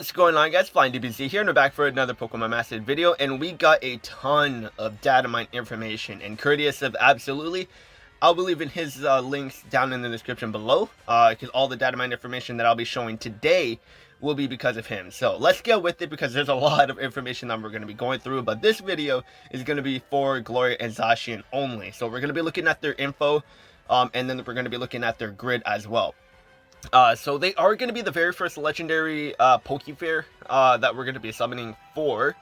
What's going on, guys? Flying DBZ here, and we're back for another Pokemon Mastered video, and we got a ton of data mine information, and courteous of absolutely, I'll be leaving his links down in the description below, because all the data mine information that I'll be showing today will be because of him. So let's get with it, because there's a lot of information that we're going to be going through, but this video is going to be for Gloria and Zacian only. So we're going to be looking at their info, and then we're going to be looking at their grid as well. So they are going to be the very first legendary Pokefair that we're going to be summoning for.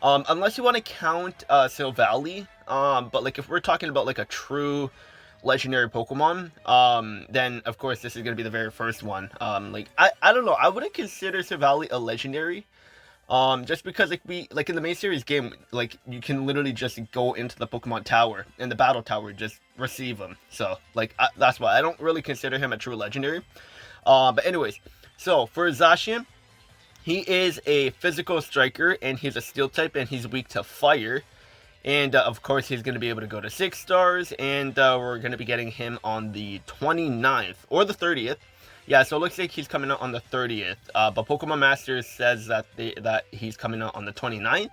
Unless you want to count Silvally, but like if we're talking about like a true legendary Pokemon, then of course this is going to be the very first one. Like I don't know, I wouldn't consider Silvally a legendary. Just because like in the main series game, like you can literally just go into the Pokemon Tower, in the battle tower, just receive him. So like that's why I don't really consider him a true legendary. But anyways, so for Zacian, he is a physical striker, and he's a steel type, and he's weak to fire. And of course, he's going to be able to go to 6 stars, and we're going to be getting him on the 29th or the 30th. Yeah, so it looks like he's coming out on the 30th, but Pokemon Masters says that he's coming out on the 29th.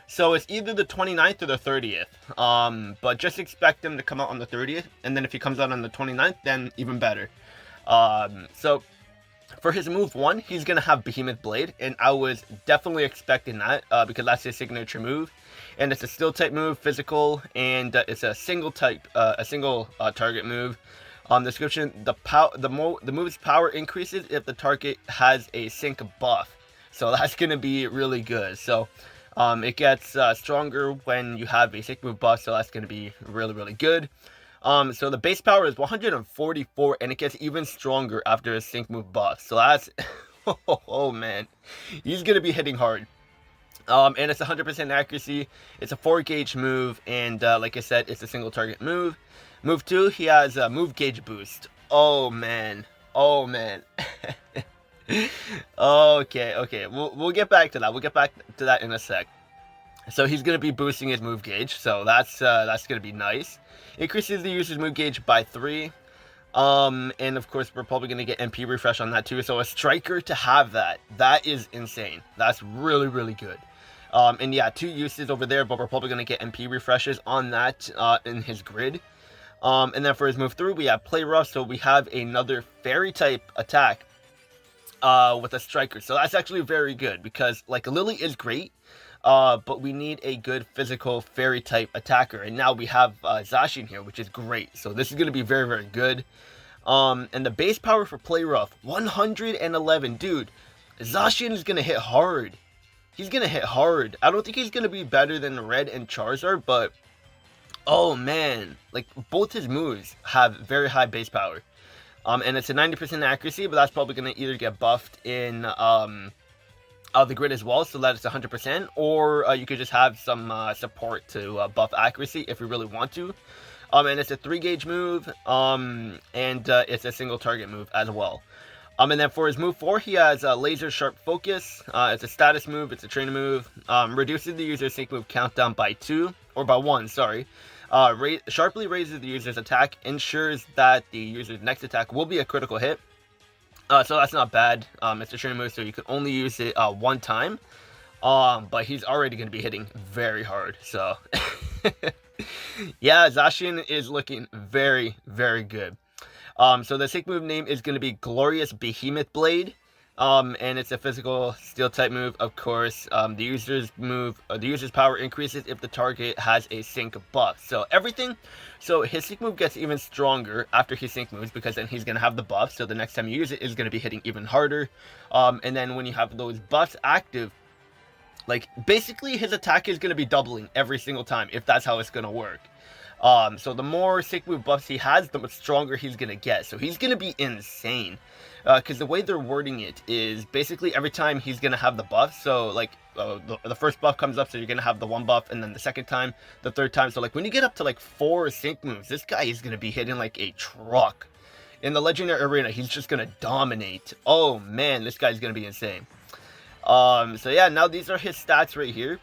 So it's either the 29th or the 30th, but just expect him to come out on the 30th, and then if he comes out on the 29th, then even better. So for his move 1, he's going to have Behemoth Blade, and I was definitely expecting that, because that's his signature move, and it's a steel type move, physical, and it's a single type, target move. Description: the move's power increases if the target has a sync buff, so that's going to be really good. So it gets stronger when you have a sync move buff, so that's going to be really good. So the base power is 144, and it gets even stronger after a sync move buff. So that's oh man, he's going to be hitting hard. And it's 100% accuracy. It's a 4-gauge move, and like I said, it's a single target move. Move 2, he has a move gauge boost. Oh man. Okay. We'll get back to that. We'll get back to that in a sec. So he's gonna be boosting his move gauge. So that's gonna be nice. Increases the user's move gauge by 3. And of course we're probably gonna get MP refresh on that too. So a striker to have that is insane. That's really good. And yeah, 2 uses over there, but we're probably gonna get MP refreshes on that in his grid. And then for his move 3, we have Play Rough, so we have another fairy type attack with a striker. So that's actually very good, because like Lily is great, but we need a good physical fairy type attacker, and now we have Zacian here, which is great. So this is going to be very good. And the base power for Play Rough, 111. Dude, Zacian is going to hit hard. He's going to hit hard. I don't think he's going to be better than Red and Charizard, but oh man, like both his moves have very high base power. And it's a 90% accuracy, but that's probably going to either get buffed in the grid as well, so that it's 100%, or you could just have some support to buff accuracy if you really want to. And it's a 3-gauge move, and it's a single target move as well. And then for his move 4, he has Laser Sharp Focus. It's a status move, it's a trainer move. Reduces the user's sync move countdown by 1, sorry. Sharply raises the user's attack, ensures that the user's next attack will be a critical hit. So that's not bad. It's a trainer move, so you can only use it 1 time. But he's already going to be hitting very hard, so yeah, Zacian is looking very good. So the sync move name is going to be Glorious Behemoth Blade. And it's a physical steel type move, of course. The user's power increases if the target has a sync buff. So everything, so his sync move gets even stronger after he sync moves, because then he's gonna have the buff. So the next time you use it is gonna be hitting even harder. And then when you have those buffs active, like basically his attack is gonna be doubling every single time, if that's how it's gonna work. So the more sync move buffs he has, the stronger he's gonna get. So he's gonna be insane. Because the way they're wording it is basically every time he's going to have the buff. So like the first buff comes up, so you're going to have the 1 buff, and then the second time, the third time. So like when you get up to like 4 sync moves, this guy is going to be hitting like a truck. In the legendary arena, he's just going to dominate. Oh man, this guy's going to be insane. So yeah, now these are his stats right here.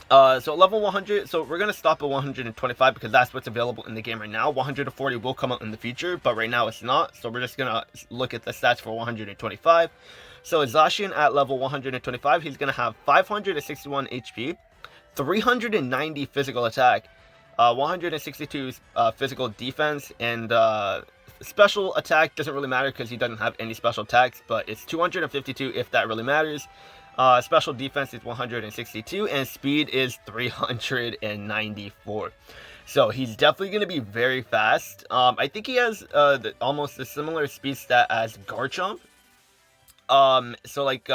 So level 100, so we're going to stop at 125 because that's what's available in the game right now. 140 will come out in the future, but right now it's not. So we're just going to look at the stats for 125. So Zacian at level 125, he's going to have 561 HP, 390 physical attack, 162 physical defense, and special attack doesn't really matter because he doesn't have any special attacks, but it's 252 if that really matters. Special defense is 162, and speed is 394. So he's definitely going to be very fast. I think he has almost a similar speed stat as Garchomp. So like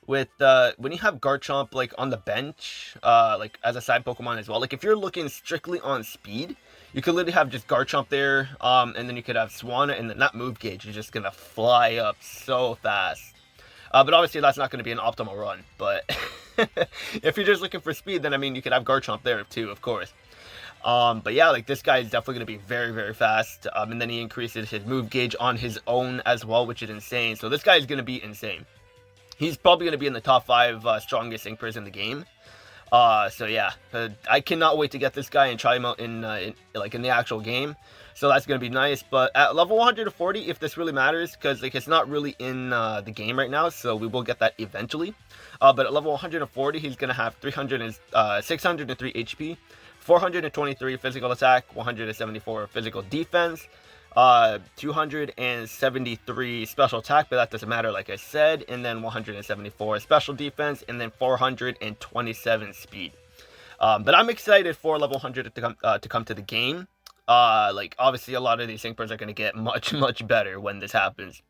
with when you have Garchomp like on the bench, like as a side Pokemon as well, like if you're looking strictly on speed, you could literally have just Garchomp there, and then you could have Swanna, and then that move gauge is just gonna fly up so fast. But obviously that's not going to be an optimal run. But if you're just looking for speed, then I mean you could have Garchomp there too, of course. But yeah, like this guy is definitely going to be very, very fast. And then he increases his move gauge on his own as well, which is insane. So this guy is going to be insane. He's probably going to be in the top 5 strongest Inkers in the game. So yeah, I cannot wait to get this guy and try him out in the actual game. So that's going to be nice. But at level 140, if this really matters, because like it's not really in the game right now, so we will get that eventually. But at level 140, he's going to have 603 HP, 423 physical attack, 174 physical defense, 273 special attack, but that doesn't matter like I said, and then 174 special defense, and then 427 speed. But I'm excited for level 100 to come to the game. Like obviously a lot of these Inkers are going to get much better when this happens.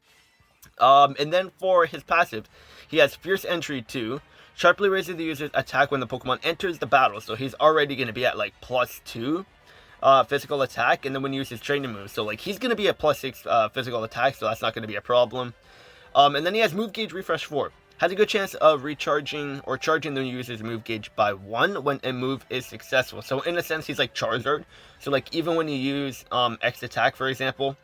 And then for his passive, he has Fierce Entry 2, sharply raises the user's attack when the Pokemon enters the battle, so he's already going to be at like +2 physical attack, and then when you use his training moves, so like he's going to be at +6 physical attack, so that's not going to be a problem. And then he has Move Gauge Refresh 4. Has a good chance of recharging or charging the user's move gauge by 1 when a move is successful. So in a sense, he's like Charizard. So like even when you use X attack, for example,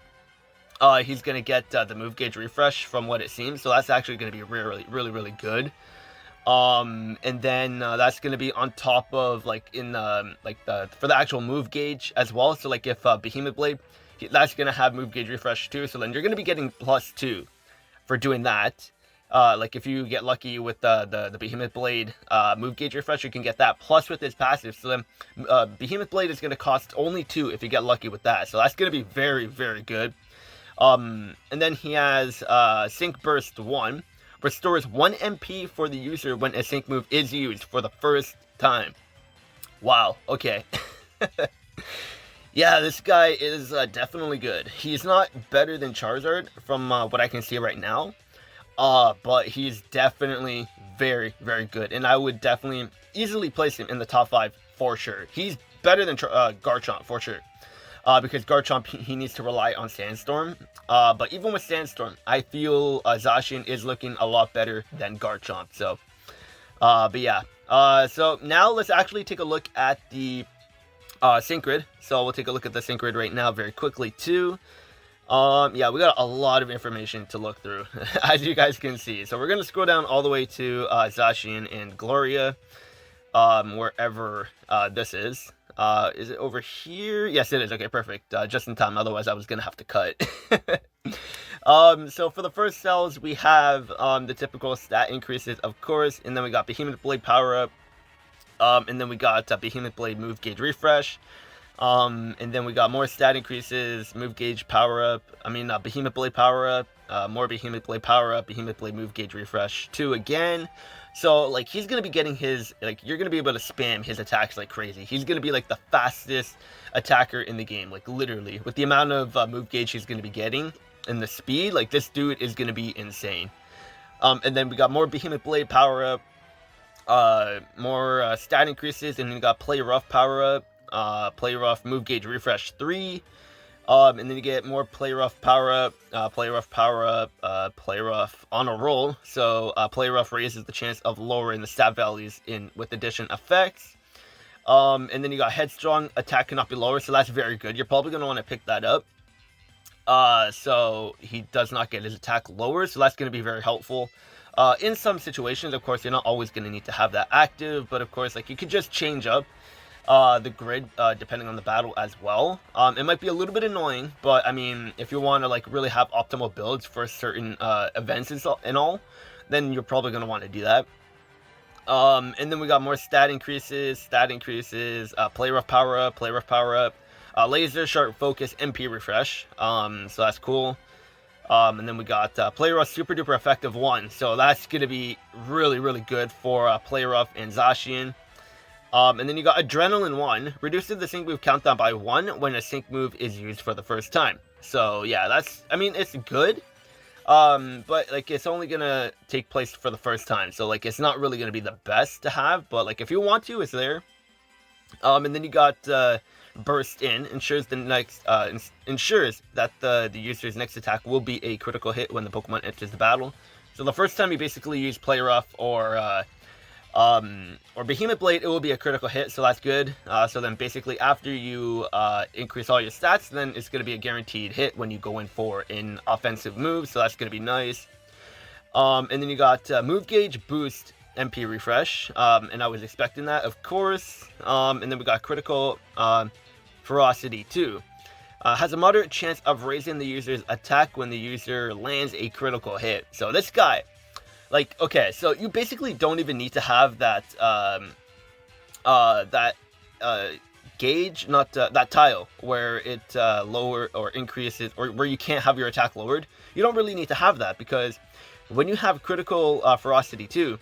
he's gonna get the move gauge refresh from what it seems. So that's actually gonna be really good. And then that's gonna be on top of like in for the actual move gauge as well. So like if Behemoth Blade, that's gonna have move gauge refresh too. So then you're gonna be getting +2 for doing that. Like if you get lucky with the Behemoth Blade move gauge refresh, you can get that plus with his passive. So then Behemoth Blade is going to cost only 2 if you get lucky with that. So that's going to be very good. And then he has Sync Burst 1, restores 1 MP for the user when a sync move is used for the first time. Wow, okay. Yeah, this guy is definitely good. He's not better than Charizard from what I can see right now. But he's definitely very good, and I would definitely easily place him in the top 5 for sure. He's better than Garchomp for sure, because Garchomp, he needs to rely on Sandstorm. But even with Sandstorm, I feel Zacian is looking a lot better than Garchomp. So, but yeah. So now let's actually take a look at the Sync Grid. So we'll take a look at the Sync Grid right now very quickly too. Yeah, we got a lot of information to look through, as you guys can see. So we're going to scroll down all the way to Zacian and Gloria, wherever this is. Is it over here? Yes, it is. Okay, perfect. Just in time, otherwise I was going to have to cut. So for the first cells, we have the typical stat increases, of course, and then we got Behemoth Blade Power-Up, and then we got Behemoth Blade Move Gauge Refresh. And then we got more stat increases, move gauge power up, Behemoth Blade power up, more Behemoth Blade power up, Behemoth Blade move gauge refresh 2 again. So like he's going to be getting his, like you're going to be able to spam his attacks like crazy. He's going to be like the fastest attacker in the game, like literally with the amount of move gauge he's going to be getting and the speed, like this dude is going to be insane. And then we got more Behemoth Blade power up, more stat increases, and then we got Play Rough power up. Play Rough Move Gauge Refresh 3, and then you get more Play Rough Power Up, Play Rough Power Up, Play Rough on a roll. So Play Rough raises the chance of lowering the stat values with addition effects. And then you got Headstrong, attack cannot be lower, so that's very good. You're probably going to want to pick that up. So he does not get his attack lower, so that's going to be very helpful. In some situations, of course, you're not always going to need to have that active, but of course, like you could just change up the grid depending on the battle as well. It might be a little bit annoying, but I mean, if you want to like really have optimal builds for certain events and all, then you're probably going to want to do that. And then we got more stat increases, play rough power up, laser sharp focus, MP refresh. So that's cool. And then we got play rough super duper effective 1. So that's gonna be really really good for play rough and Zacian. And then you got adrenaline 1, reduces the sync move countdown by 1 when a sync move is used for the first time. So yeah, that's, I mean, it's good. But like it's only gonna take place for the first time, so like it's not really gonna be the best to have, but like if you want to, it's there. And then you got burst in, ensures that the user's next attack will be a critical hit when the Pokemon enters the battle. So the first time you basically use Play Rough or Behemoth Blade, it will be a critical hit, so that's good. So then basically after you increase all your stats, then it's going to be a guaranteed hit when you go in for an offensive move, so that's going to be nice. And then you got move gauge, boost, MP refresh, and I was expecting that, of course. And then we got critical ferocity too. Has a moderate chance of raising the user's attack when the user lands a critical hit. So this guy, like, okay, so you basically don't even need to have that gauge, not that tile where it lower or increases, or where you can't have your attack lowered. You don't really need to have that, because when you have critical ferocity too,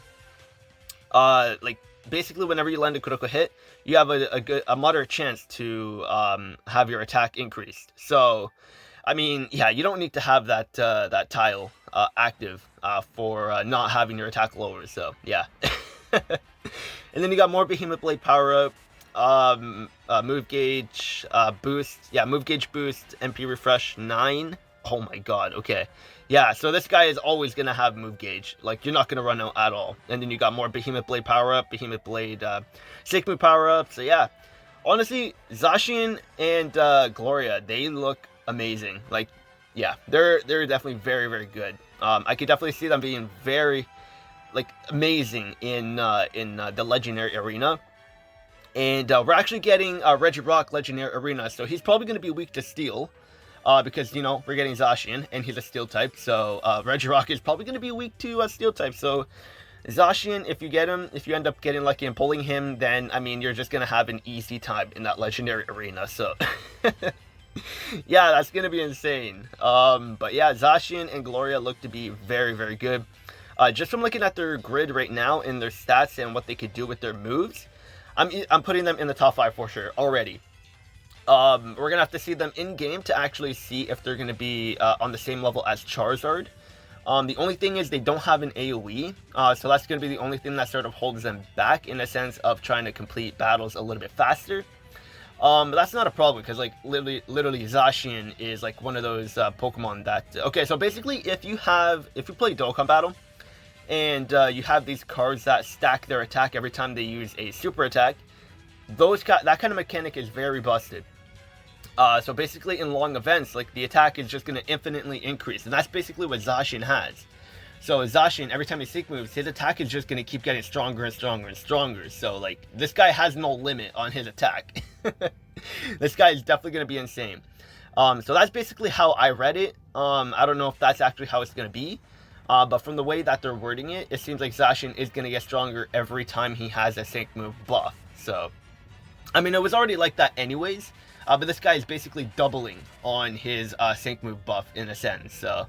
like basically whenever you land a critical hit, you have a moderate chance to have your attack increased. So I mean, yeah, you don't need to have that that tile active for not having your attack lower. So yeah. And then you got more Behemoth Blade power up, move gauge boost. Yeah, move gauge boost, MP refresh 9. Oh my god. Okay. Yeah, so this guy is always gonna have move gauge. Like, you're not gonna run out at all. And then you got more Behemoth Blade power up, Behemoth Blade sync move power up. So yeah, honestly, Zacian and Gloria, they look amazing. Like, yeah, they're definitely very very good. I could definitely see them being very like amazing in the legendary arena. And we're actually getting Regirock legendary arena, so he's probably going to be weak to steel, because, you know, we're getting Zacian and he's a steel type. So Regirock is probably going to be weak to steel type. So Zacian, if you get him, if you end up getting lucky and pulling him, then I mean, you're just going to have an easy time in that legendary arena. So yeah, that's gonna be insane. But yeah, Zacian and Gloria look to be very very good. Just from looking at their grid right now and their stats and what they could do with their moves, I'm putting them in the top 5 for sure already. We're gonna have to see them in game to actually see if they're gonna be on the same level as Charizard. The only thing is they don't have an AoE, so that's gonna be the only thing that sort of holds them back in a sense of trying to complete battles a little bit faster. But that's not a problem, because like literally Zacian is like one of those Pokemon that, okay, so basically if you play Dokkan Battle and you have these cards that stack their attack every time they use a super attack, that kind of mechanic is very busted. So basically in long events, like the attack is just going to infinitely increase, and that's basically what Zacian has. So Zacian, every time he sync moves, his attack is just going to keep getting stronger and stronger and stronger. So like this guy has no limit on his attack. This guy is definitely going to be insane. So that's basically how I read it. I don't know if that's actually how it's going to be. But from the way that they're wording it, it seems like Zacian is going to get stronger every time he has a sync move buff. So, I mean, it was already like that anyways. But this guy is basically doubling on his sync move buff in a sense. So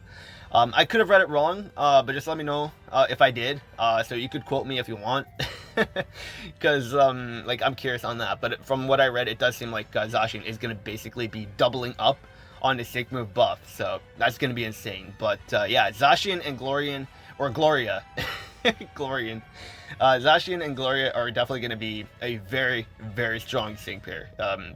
I could have read it wrong, but just let me know if I did. So you could quote me if you want, because like I'm curious on that. But from what I read, it does seem like Zacian is going to basically be doubling up on his sync move buff. So that's going to be insane. But yeah, Zacian and Gloria, Zacian and Gloria are definitely going to be a very, very strong sync pair.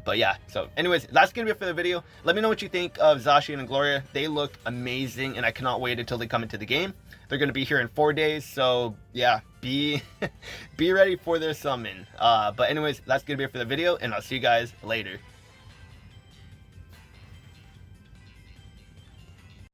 But yeah, so anyways, that's going to be it for the video. Let me know what you think of Zacian and Gloria. They look amazing, and I cannot wait until they come into the game. They're going to be here in 4 days, so yeah, be ready for their summon. But anyways, that's going to be it for the video, and I'll see you guys later.